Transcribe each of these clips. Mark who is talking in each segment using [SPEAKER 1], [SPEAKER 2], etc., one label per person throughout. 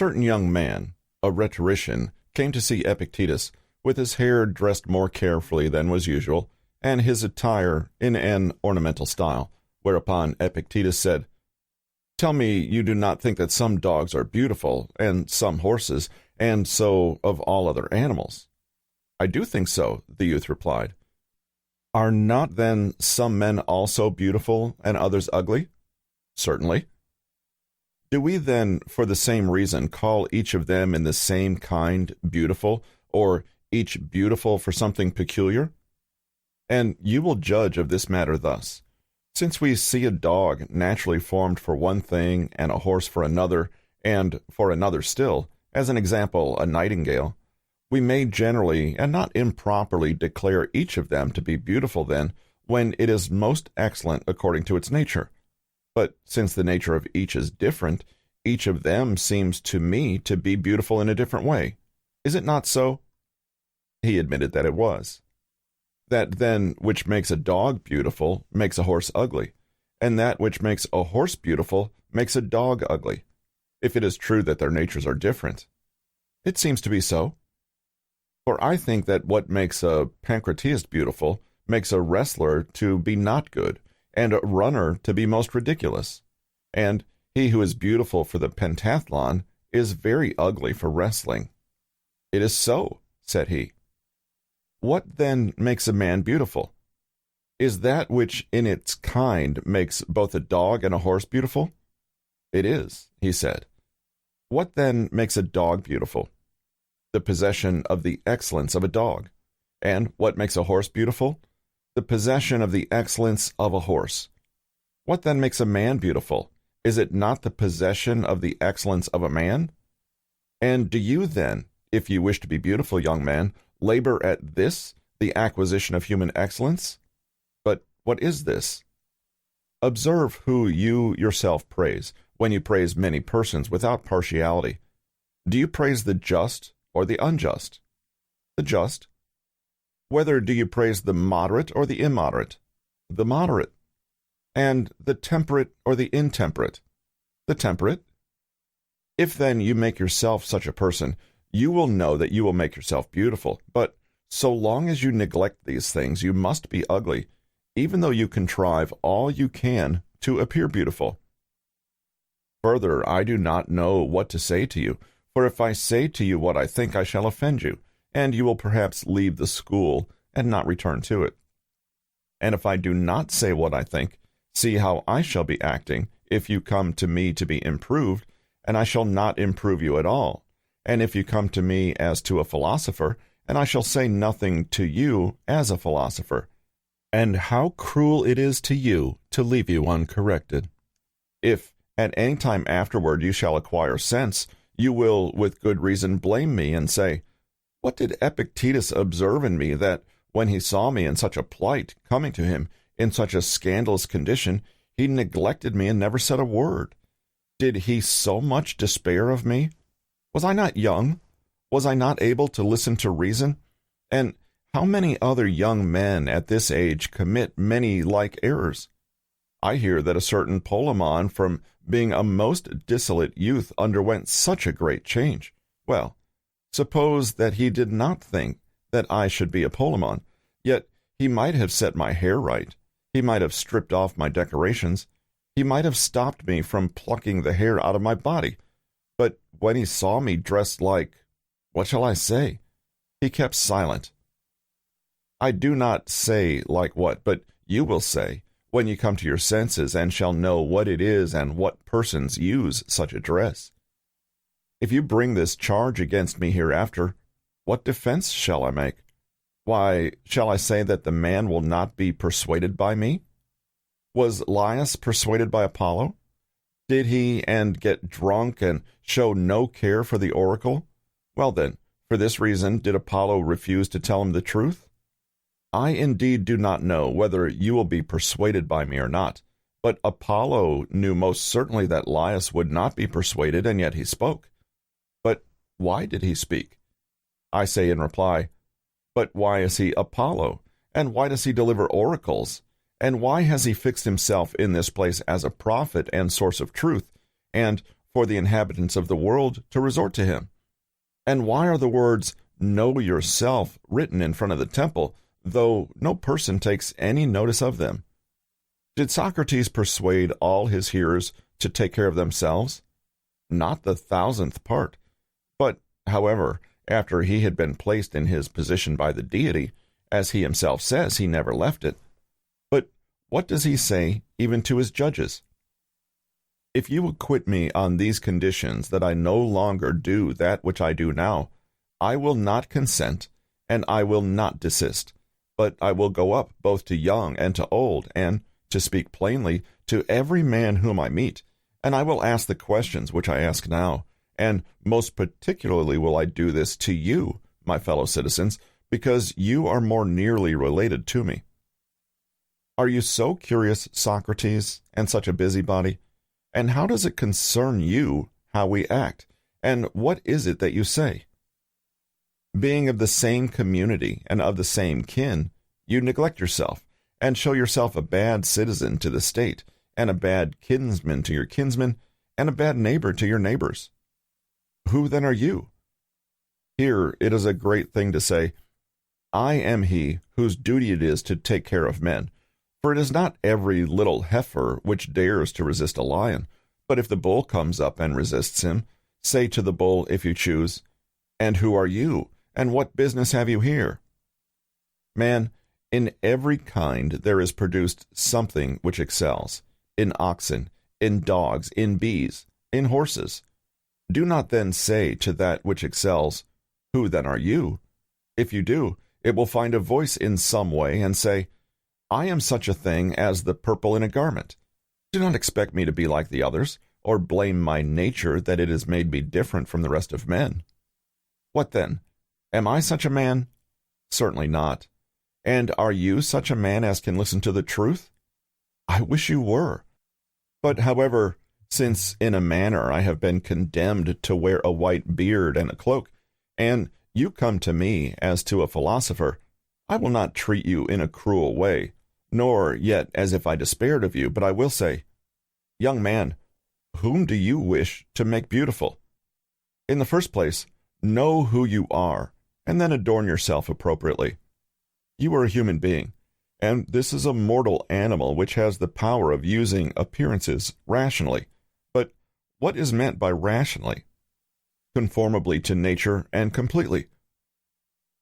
[SPEAKER 1] certain young man, a rhetorician, came to see Epictetus, with his hair dressed more carefully than was usual, and his attire in an ornamental style, whereupon Epictetus said, "Tell me you do not think that some dogs are beautiful, and some horses, and so of all other animals." "I do think so," the youth replied. "Are not then some men also beautiful, and others ugly?" "Certainly." "Do we then, for the same reason, call each of them in the same kind beautiful, or each beautiful for something peculiar? And you will judge of this matter thus. Since we see a dog naturally formed for one thing, and a horse for another, and for another still, as an example, a nightingale, we may generally, and not improperly, declare each of them to be beautiful then, when it is most excellent according to its nature. But since the nature of each is different, each of them seems to me to be beautiful in a different way. Is it not so?" He admitted that it was. "That then which makes a dog beautiful makes a horse ugly, and that which makes a horse beautiful makes a dog ugly, if it is true that their natures are different." "It seems to be so. For I think that what makes a pancratist beautiful makes a wrestler to be not good, and a runner to be most ridiculous. And he who is beautiful for the pentathlon is very ugly for wrestling." "It is so," said he. "What then makes a man beautiful? Is that which in its kind makes both a dog and a horse beautiful?" "It is," he said. "What then makes a dog beautiful?" "The possession of the excellence of a dog. And what makes a horse beautiful? The possession of the excellence of a horse. What then makes a man beautiful? Is it not the possession of the excellence of a man? And do you then, if you wish to be beautiful, young man, labor at this, the acquisition of human excellence? But what is this? Observe who you yourself praise, when you praise many persons without partiality. Do you praise the just or the unjust?" "The just." "Whether do you praise the moderate or the immoderate?" "The moderate." "And the temperate or the intemperate?" "The temperate." "If then you make yourself such a person, you will know that you will make yourself beautiful. But so long as you neglect these things, you must be ugly, even though you contrive all you can to appear beautiful. Further, I do not know what to say to you, for if I say to you what I think, I shall offend you, and you will perhaps leave the school and not return to it. And if I do not say what I think, see how I shall be acting if you come to me to be improved, and I shall not improve you at all. And if you come to me as to a philosopher, and I shall say nothing to you as a philosopher. And how cruel it is to you to leave you uncorrected. If at any time afterward you shall acquire sense, you will with good reason blame me and say, What did Epictetus observe in me that, when he saw me in such a plight, coming to him in such a scandalous condition, he neglected me and never said a word? Did he so much despair of me? Was I not young? Was I not able to listen to reason? And how many other young men at this age commit many like errors? I hear that a certain Polemon, from being a most dissolute youth, underwent such a great change. Well, suppose that he did not think that I should be a Polemon, yet he might have set my hair right. He might have stripped off my decorations. He might have stopped me from plucking the hair out of my body. But when he saw me dressed like, what shall I say? He kept silent. I do not say like what, but you will say, when you come to your senses and shall know what it is and what persons use such a dress. If you bring this charge against me hereafter, what defense shall I make? Why, shall I say that the man will not be persuaded by me? Was Laius persuaded by Apollo? Did he and get drunk and show no care for the oracle? Well then, for this reason did Apollo refuse to tell him the truth? I indeed do not know whether you will be persuaded by me or not, but Apollo knew most certainly that Laius would not be persuaded, and yet he spoke. But why did he speak? I say in reply, but why is he Apollo? And why does he deliver oracles? And why has he fixed himself in this place as a prophet and source of truth? And for the inhabitants of the world to resort to him? And why are the words, "Know yourself," written in front of the temple, though no person takes any notice of them? Did Socrates persuade all his hearers to take care of themselves? Not the 1,000th part. But, however, after he had been placed in his position by the deity, as he himself says, he never left it. But what does he say even to his judges? If you acquit me on these conditions that I no longer do that which I do now, I will not consent, and I will not desist, but I will go up both to young and to old, and, to speak plainly, to every man whom I meet, and I will ask the questions which I ask now, and most particularly will I do this to you, my fellow citizens, because you are more nearly related to me. Are you so curious, Socrates, and such a busybody? And how does it concern you how we act, and what is it that you say? Being of the same community and of the same kin, you neglect yourself, and show yourself a bad citizen to the state, and a bad kinsman to your kinsmen, and a bad neighbor to your neighbors. Who then are you? Here it is a great thing to say, I am he whose duty it is to take care of men. For it is not every little heifer which dares to resist a lion, but if the bull comes up and resists him, say to the bull, if you choose, "And who are you, and what business have you here?" Man, in every kind there is produced something which excels, in oxen, in dogs, in bees, in horses. Do not then say to that which excels, "Who then are you?" If you do, it will find a voice in some way, and say, I am such a thing as the purple in a garment. Do not expect me to be like the others, or blame my nature that it has made me different from the rest of men. What then? Am I such a man? Certainly not. And are you such a man as can listen to the truth? I wish you were. But, however, since in a manner I have been condemned to wear a white beard and a cloak, and you come to me as to a philosopher, I will not treat you in a cruel way, nor yet as if I despaired of you, but I will say, young man, whom do you wish to make beautiful? In the first place, know who you are, and then adorn yourself appropriately. You are a human being, and this is a mortal animal which has the power of using appearances rationally. But what is meant by rationally? Conformably to nature and completely.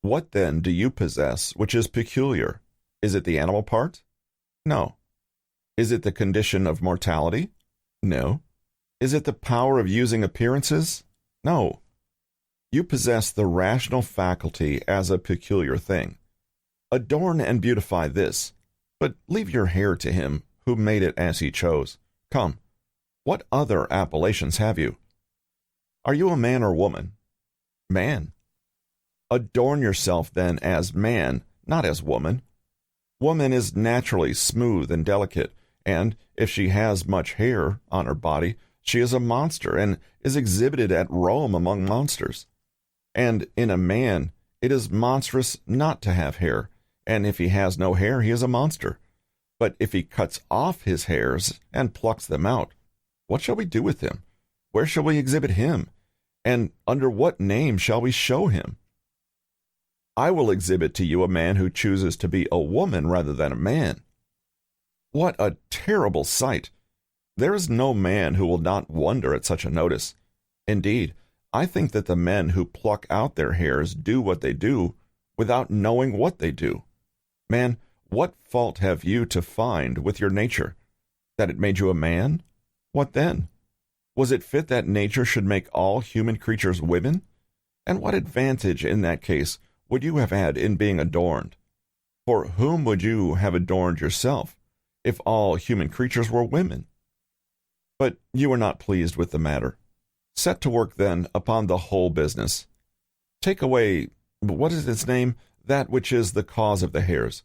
[SPEAKER 1] What then do you possess which is peculiar? Is it the animal part? No. Is it the condition of mortality? No. Is it the power of using appearances? No. You possess the rational faculty as a peculiar thing. Adorn and beautify this, but leave your hair to him who made it as he chose. Come, what other appellations have you? Are you a man or woman? Man. Adorn yourself then as man, not as woman. Woman is naturally smooth and delicate, and if she has much hair on her body, she is a monster and is exhibited at Rome among monsters. And in a man, it is monstrous not to have hair, and if he has no hair, he is a monster. But if he cuts off his hairs and plucks them out, what shall we do with him? Where shall we exhibit him? And under what name shall we show him? I will exhibit to you a man who chooses to be a woman rather than a man. What a terrible sight! There is no man who will not wonder at such a notice. Indeed, I think that the men who pluck out their hairs do what they do without knowing what they do. Man, what fault have you to find with your nature? That it made you a man? What then? Was it fit that nature should make all human creatures women? And what advantage in that case would you have had in being adorned? For whom would you have adorned yourself, if all human creatures were women? But you are not pleased with the matter. Set to work, then, upon the whole business. Take away, what is its name, that which is the cause of the hairs.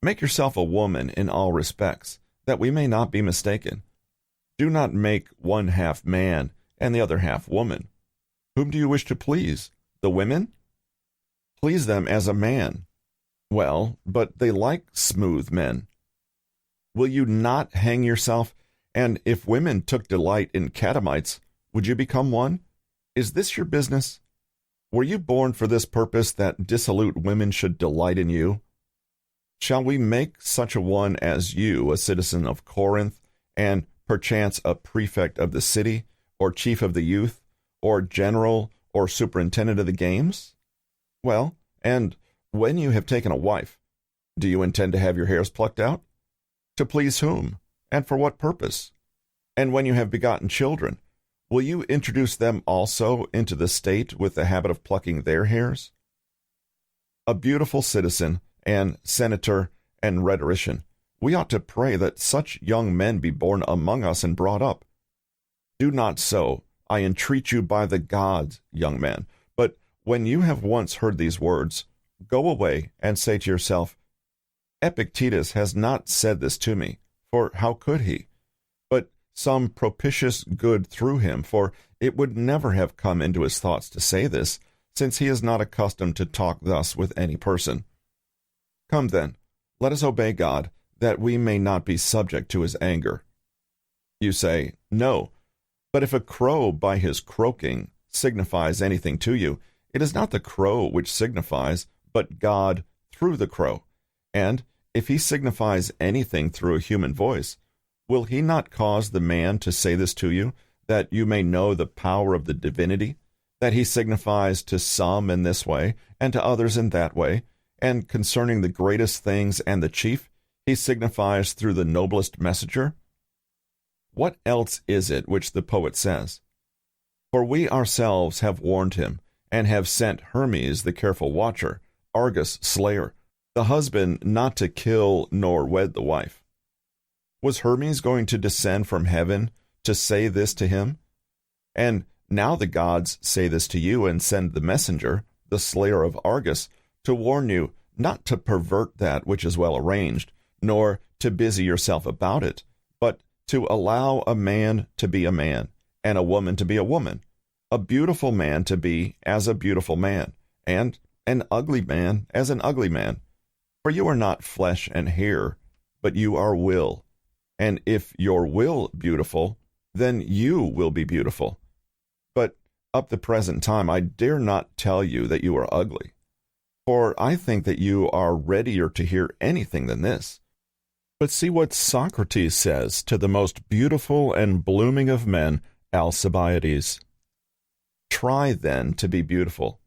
[SPEAKER 1] Make yourself a woman in all respects, that we may not be mistaken. Do not make one half man and the other half woman. Whom do you wish to please? The women? Please them as a man. Well, but they like smooth men. Will you not hang yourself? And if women took delight in catamites, Would you become one? Is this your business? Were you born for this purpose, that dissolute women should delight in you? Shall we make such a one as you a citizen of Corinth, and perchance a prefect of the city, or chief of the youth, or general, or superintendent of the games? Well, and when you have taken a wife, do you intend to have your hairs plucked out? To please whom, and for what purpose? And when you have begotten children, will you introduce them also into the state with the habit of plucking their hairs? A beautiful citizen, and senator, and rhetorician, we ought to pray that such young men be born among us and brought up. Do not so, I entreat you by the gods, young men. But when you have once heard these words, go away and say to yourself, Epictetus has not said this to me, for how could he? But some propitious good through him, for it would never have come into his thoughts to say this, since he is not accustomed to talk thus with any person. Come then, let us obey God, that we may not be subject to his anger. You say, no, but if a crow by his croaking signifies anything to you, it is not the crow which signifies, but God through the crow. And if he signifies anything through a human voice, will he not cause the man to say this to you, that you may know the power of the divinity, that he signifies to some in this way, and to others in that way, and concerning the greatest things and the chief, he signifies through the noblest messenger? What else is it which the poet says? For we ourselves have warned him, and have sent Hermes the careful watcher, Argus slayer, the husband not to kill nor wed the wife. Was Hermes going to descend from heaven to say this to him? And now the gods say this to you, and send the messenger, the slayer of Argus, to warn you not to pervert that which is well arranged, nor to busy yourself about it, but to allow a man to be a man, and a woman to be a woman, a beautiful man to be as a beautiful man, and an ugly man as an ugly man. For you are not flesh and hair, but you are will. And if your will beautiful, then you will be beautiful. But up the present time I dare not tell you that you are ugly. For I think that you are readier to hear anything than this. But see what Socrates says to the most beautiful and blooming of men, Alcibiades. Try then to be beautiful.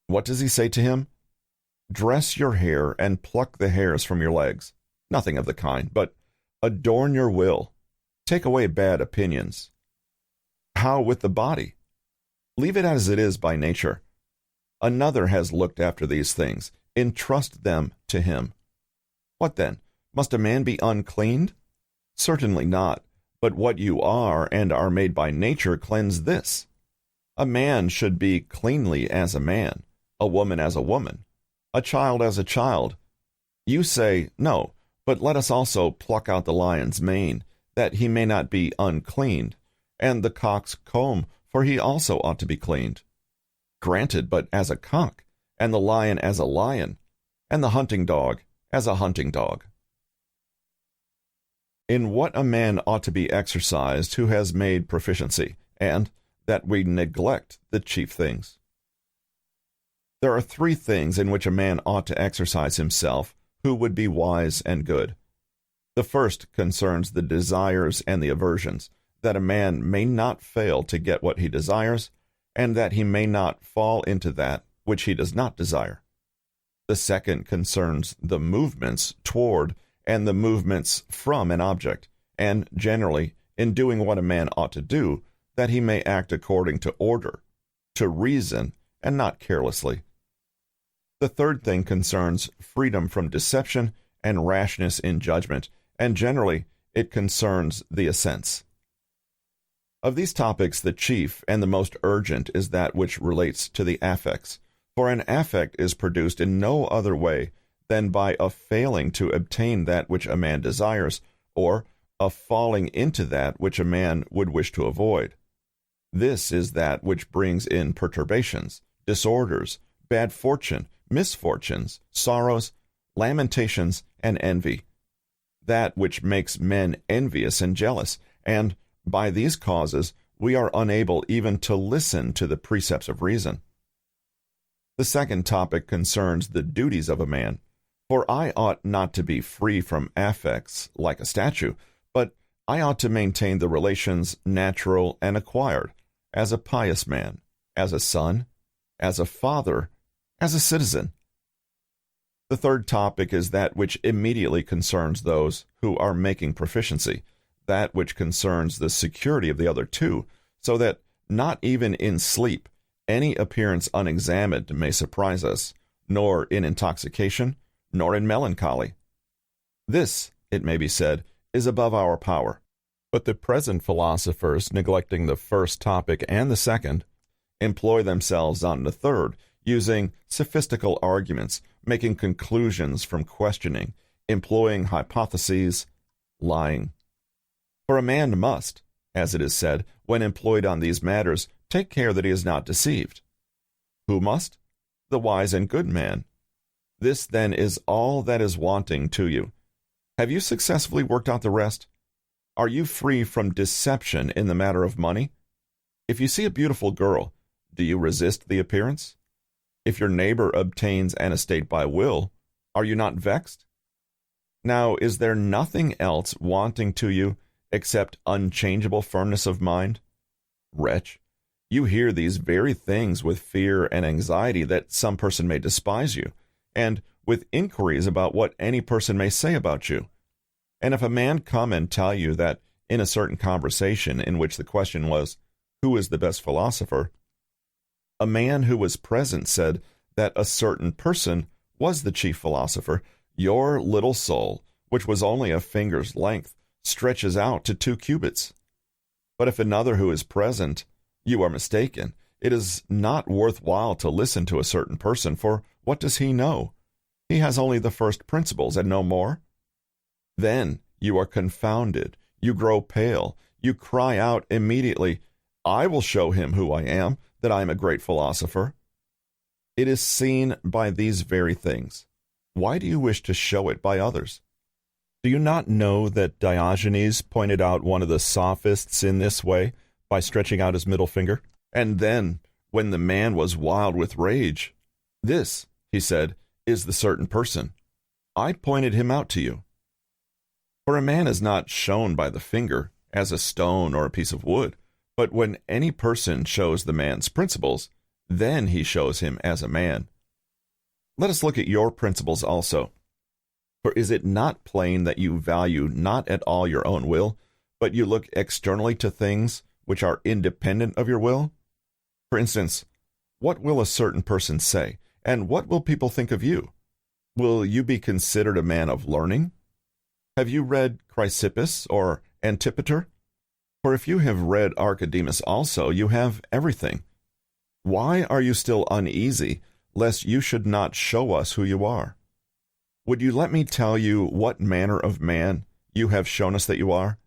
[SPEAKER 1] What does he say to him? Dress your hair and pluck the hairs from your legs. Nothing of the kind, but adorn your will. Take away bad opinions. How with the body? Leave it as it is by nature. Another has looked after these things. Entrust them to him. What then? Must a man be uncleaned? Certainly not. But what you are and are made by nature cleanse this. A man should be cleanly as a man, a woman as a woman, a child as a child. You say, no, but let us also pluck out the lion's mane, that he may not be uncleaned, and the cock's comb, for he also ought to be cleaned. Granted, but as a cock, and the lion as a lion, and the hunting dog as a hunting dog. In what a man ought to be exercised who has made proficiency, and that we neglect the chief things. There are 3 things in which a man ought to exercise himself who would be wise and good. The first concerns the desires and the aversions, that a man may not fail to get what he desires, and that he may not fall into that which he does not desire. The second concerns the movements toward and the movements from an object, and generally, in doing what a man ought to do, that he may act according to order, to reason, and not carelessly. The third thing concerns freedom from deception and rashness in judgment, and generally it concerns the assents. Of these topics, the chief and the most urgent is that which relates to the affects, for an affect is produced in no other way than by a failing to obtain that which a man desires, or a falling into that which a man would wish to avoid. This is that which brings in perturbations, disorders, bad fortune, misfortunes, sorrows, lamentations, and envy, that which makes men envious and jealous, and by these causes we are unable even to listen to the precepts of reason. The second topic concerns the duties of a man. For I ought not to be free from affects like a statue, but I ought to maintain the relations natural and acquired, as a pious man, as a son, as a father, as a citizen. The third topic is that which immediately concerns those who are making proficiency, that which concerns the security of the other two, so that not even in sleep any appearance unexamined may surprise us, nor in intoxication, nor in melancholy. This, it may be said, is above our power. But the present philosophers, neglecting the first topic and the second, employ themselves on the third, using sophistical arguments, making conclusions from questioning, employing hypotheses, lying. For a man must, as it is said, when employed on these matters, take care that he is not deceived. Who must? The wise and good man. This, then, is all that is wanting to you. Have you successfully worked out the rest? Are you free from deception in the matter of money? If you see a beautiful girl, do you resist the appearance? If your neighbor obtains an estate by will, are you not vexed? Now, is there nothing else wanting to you except unchangeable firmness of mind? Wretch, you hear these very things with fear and anxiety that some person may despise you, and with inquiries about what any person may say about you. And if a man come and tell you that in a certain conversation in which the question was, who is the best philosopher, a man who was present said that a certain person was the chief philosopher, your little soul, which was only a finger's length, stretches out to 2 cubits. But if another who is present, you are mistaken. It is not worthwhile to listen to a certain person, for what does he know? He has only the first principles and no more. Then you are confounded, you grow pale, you cry out immediately, I will show him who I am, that I am a great philosopher. It is seen by these very things. Why do you wish to show it by others? Do you not know that Diogenes pointed out one of the sophists in this way by stretching out his middle finger? And then, when the man was wild with rage, this, he said, is the certain person. I pointed him out to you. For a man is not shown by the finger as a stone or a piece of wood, but when any person shows the man's principles, then he shows him as a man. Let us look at your principles also. For is it not plain that you value not at all your own will, but you look externally to things which are independent of your will? For instance, what will a certain person say, and what will people think of you? Will you be considered a man of learning? Have you read Chrysippus or Antipater? For if you have read Archedemus also, you have everything. Why are you still uneasy, lest you should not show us who you are? Would you let me tell you what manner of man you have shown us that you are?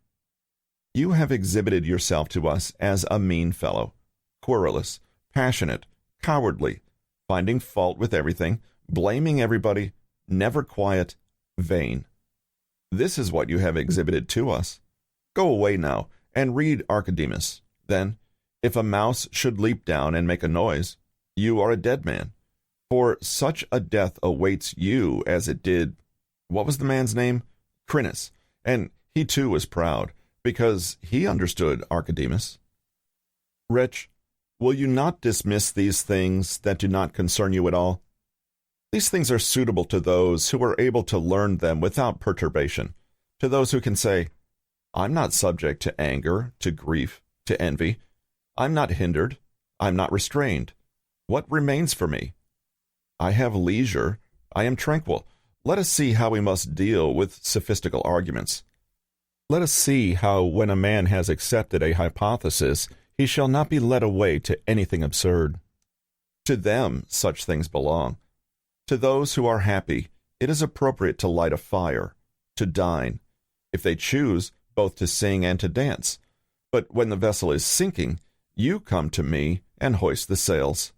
[SPEAKER 1] You have exhibited yourself to us as a mean fellow, querulous, passionate, cowardly, finding fault with everything, blaming everybody, never quiet, vain. This is what you have exhibited to us. Go away now, and read Archedemus. Then, if a mouse should leap down and make a noise, you are a dead man. For such a death awaits you as it did, what was the man's name? Crinus. And he too was proud, because he understood Archedemus. Wretch, will you not dismiss these things that do not concern you at all? These things are suitable to those who are able to learn them without perturbation, to those who can say, I'm not subject to anger, to grief, to envy. I'm not hindered. I'm not restrained. What remains for me? I have leisure. I am tranquil. Let us see how we must deal with sophistical arguments. Let us see how, when a man has accepted a hypothesis, he shall not be led away to anything absurd. To them such things belong. To those who are happy, it is appropriate to light a fire, to dine, if they choose, both to sing and to dance. But when the vessel is sinking, you come to me and hoist the sails.